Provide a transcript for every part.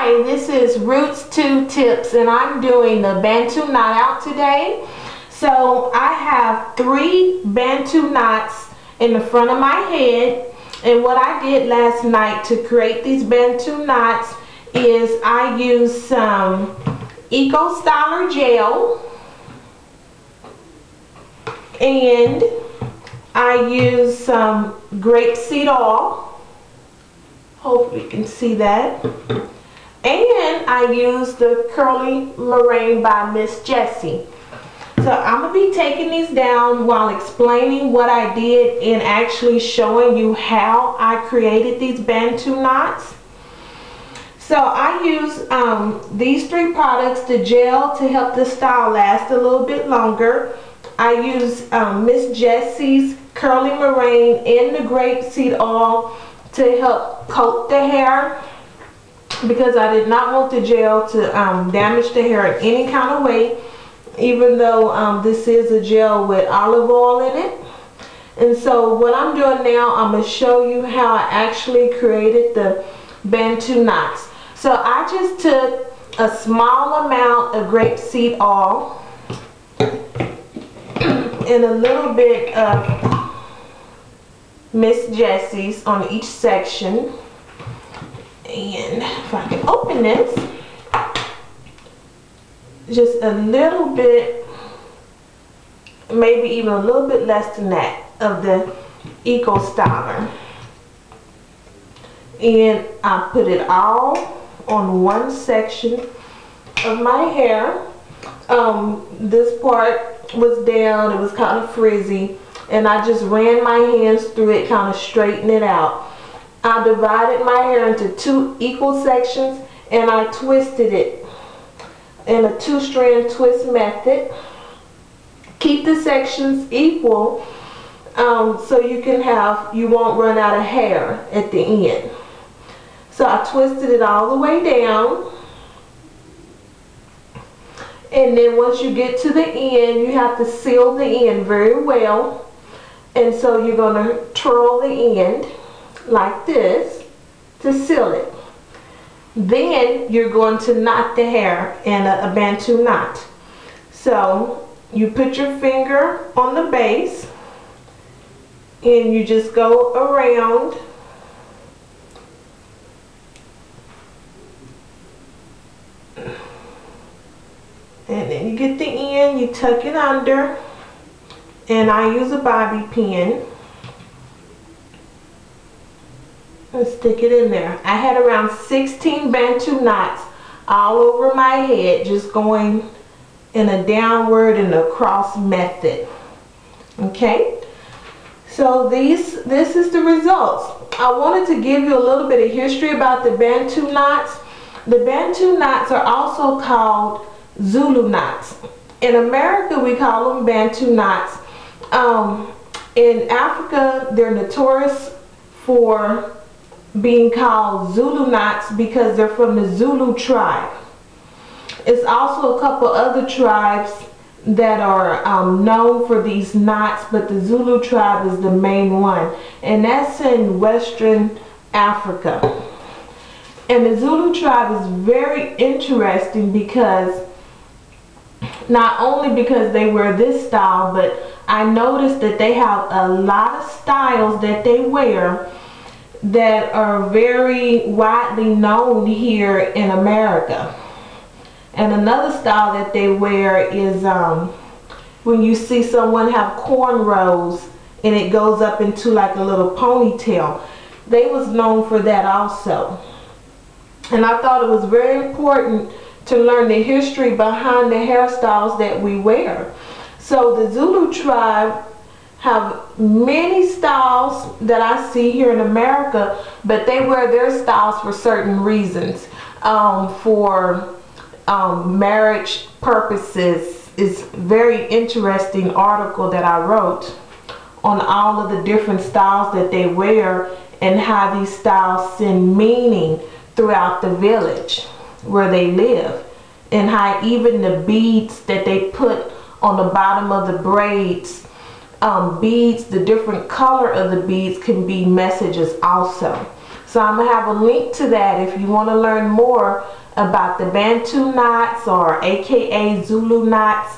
Hi, this is Roots 2 Tips, and I'm doing the Bantu knot out today. So I have 3 Bantu knots in the front of my head, and what I did last night to create these Bantu knots is I used some Eco Styler gel, and I used some grapeseed oil. Hopefully you can see that. And I used the Curly Meringue by Miss Jessie. So I'm going to be taking these down while explaining what I did and actually showing you how I created these Bantu knots. So I use these 3 products, the gel to help the style last a little bit longer. I use Miss Jessie's Curly Meringue and the grapeseed oil to help coat the hair, because I did not want the gel to damage the hair in any kind of way, even though this is a gel with olive oil in it. And so what I'm doing now, I'm going to show you how I actually created the Bantu knots. So I just took a small amount of grapeseed oil and a little bit of Miss Jessie's on each section. And if I can open this, just a little bit, maybe even a little bit less than that, of the Eco Styler. And I put it all on one section of my hair. This part was down, it was kind of frizzy, and I just ran my hands through it, kind of straighten it out. I divided my hair into 2 equal sections, and I twisted it in a 2-strand twist method. Keep the sections equal so you won't run out of hair at the end. So I twisted it all the way down. And then once you get to the end, you have to seal the end very well. And so you're going to twirl the end like this to seal it. Then you're going to knot the hair in a Bantu knot. So you put your finger on the base and you just go around and then you get the end, you tuck it under, and I use a bobby pin and stick it in there. I had around 16 Bantu knots all over my head, just going in a downward and across method. Okay, so this is the results. I wanted to give you a little bit of history about the Bantu knots. The Bantu knots are also called Zulu knots. In America we call them Bantu knots. In Africa they're notorious for being called Zulu knots because they're from the Zulu tribe. It's also a couple other tribes that are known for these knots, but the Zulu tribe is the main one, and that's in Western Africa. And the Zulu tribe is very interesting because not only because they wear this style, but I noticed that they have a lot of styles that they wear that are very widely known here in America. And another style that they wear is when you see someone have cornrows and it goes up into like a little ponytail. They was known for that also. And I thought it was very important to learn the history behind the hairstyles that we wear. So the Zulu tribe have many styles that I see here in America, but they wear their styles for certain reasons. For marriage purposes. It's a very interesting article that I wrote on all of the different styles that they wear and how these styles send meaning throughout the village where they live, and how even the beads that they put on the bottom of the braids, the different color of the beads can be messages also. So I'm going to have a link to that if you want to learn more about the Bantu knots, or aka Zulu knots.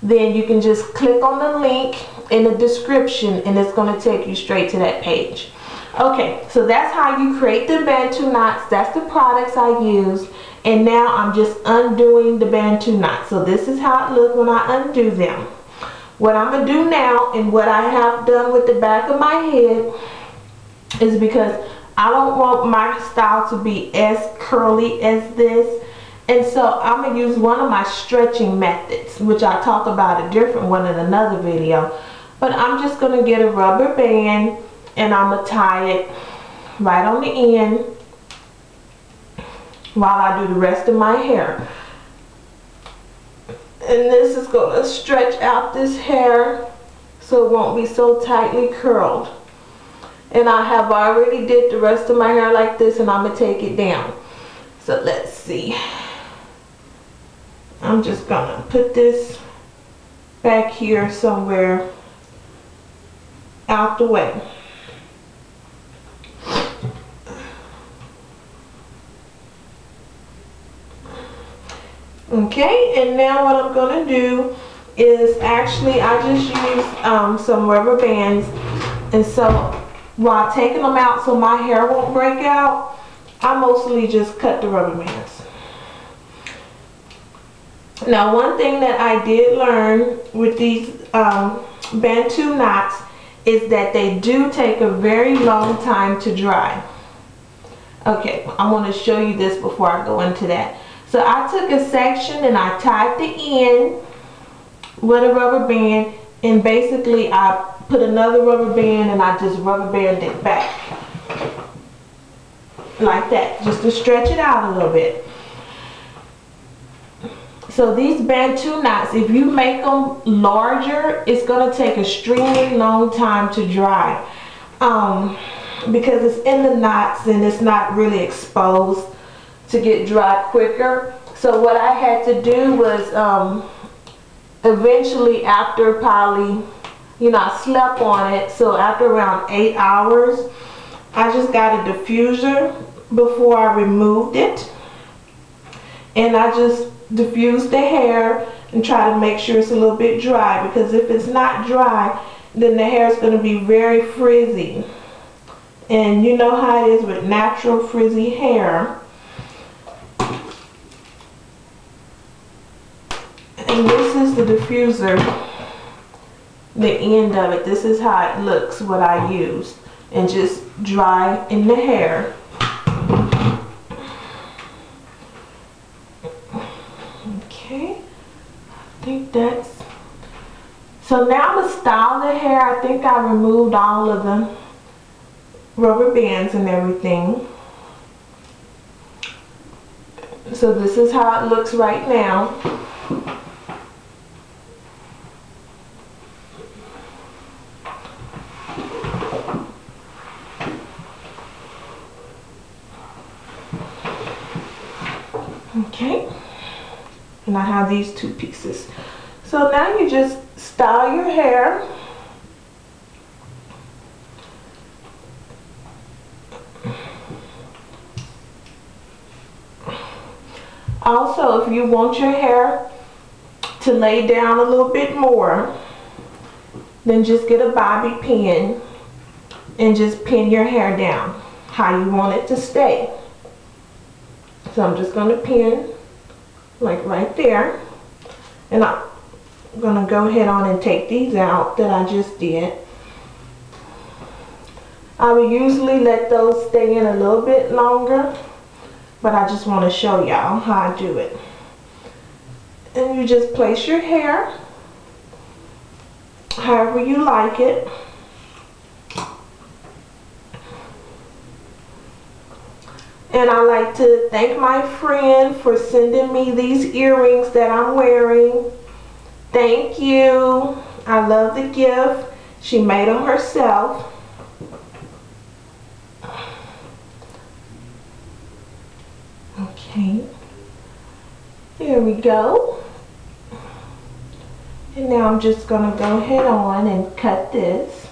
Then you can just click on the link in the description and it's going to take you straight to that page. Okay, so that's how you create the Bantu knots. That's the products I used. And now I'm just undoing the Bantu knots. So this is how it looks when I undo them. What I'm going to do now, and what I have done with the back of my head, is because I don't want my style to be as curly as this. And so I'm going to use one of my stretching methods, which I talk about a different one in another video. But I'm just going to get a rubber band and I'm going to tie it right on the end while I do the rest of my hair. And this is going to stretch out this hair so it won't be so tightly curled. And I have already did the rest of my hair like this, and I'm going to take it down. So let's see. I'm just going to put this back here somewhere out the way. Okay, and now what I'm going to do is, actually I just used some rubber bands, and so while taking them out so my hair won't break out, I mostly just cut the rubber bands. Now, one thing that I did learn with these Bantu knots is that they do take a very long time to dry. Okay, I want to show you this before I go into that. So I took a section and I tied the end with a rubber band, and basically I put another rubber band and I just rubber band it back like that, just to stretch it out a little bit. So these Bantu knots, if you make them larger, it's going to take an extremely long time to dry because it's in the knots and it's not really exposed to get dry quicker. So what I had to do was eventually, after probably, you know, I slept on it, so after around 8 hours, I just got a diffuser before I removed it, and I just diffused the hair and try to make sure it's a little bit dry, because if it's not dry, then the hair is going to be very frizzy, and you know how it is with natural frizzy hair. And this is the diffuser, the end of it. This is how it looks, what I used, and just dry in the hair. Okay, I think that's, so now I'm going to style the hair. I think I removed all of the rubber bands and everything. So this is how it looks right now. Okay, and I have these two pieces. So now you just style your hair. Also, if you want your hair to lay down a little bit more, then just get a bobby pin and just pin your hair down how you want it to stay. So I'm just going to pin like right there, and I'm going to go ahead on and take these out that I just did. I would usually let those stay in a little bit longer, but I just want to show y'all how I do it. And you just place your hair however you like it. And I like to thank my friend for sending me these earrings that I'm wearing. Thank you. I love the gift. She made them herself. Okay. There we go. And now I'm just going to go ahead on and cut this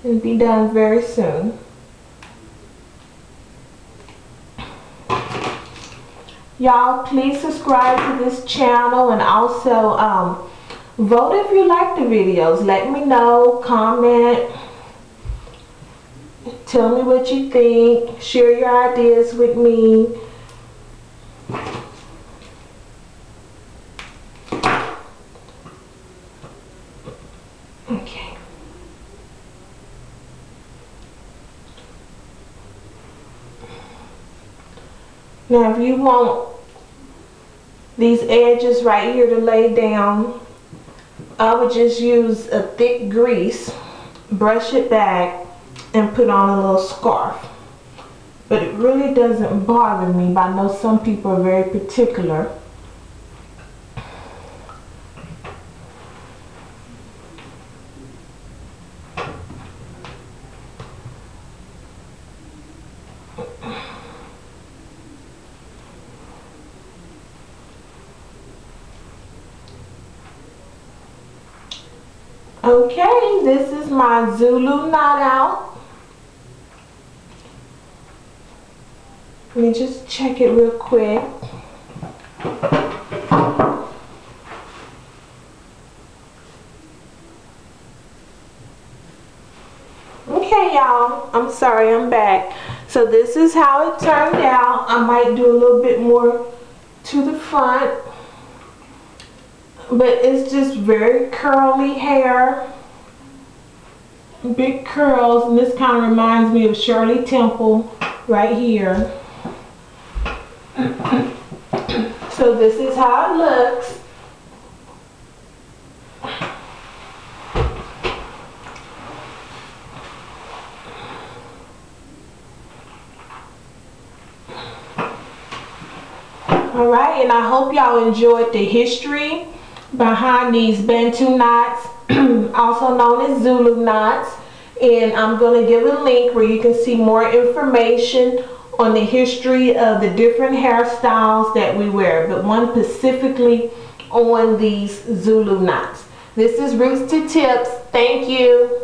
and be done very soon. Y'all, please subscribe to this channel, and also vote if you like the videos. Let me know, comment, tell me what you think, share your ideas with me. Okay. Now, if you want these edges right here to lay down, I would just use a thick grease, brush it back, and put on a little scarf. But it really doesn't bother me, but I know some people are very particular. Okay, this is my Zulu knot out. Let me just check it real quick. Okay, y'all, I'm sorry, I'm back. So this is how it turned out. I might do a little bit more to the front, but it's just very curly hair, big curls, and this kind of reminds me of Shirley Temple right here. So this is how it looks. Alright, and I hope y'all enjoyed the history behind these Bantu knots, also known as Zulu knots. And I'm going to give a link where you can see more information on the history of the different hairstyles that we wear, but one specifically on these Zulu knots. This is Roots to Tips. Thank you.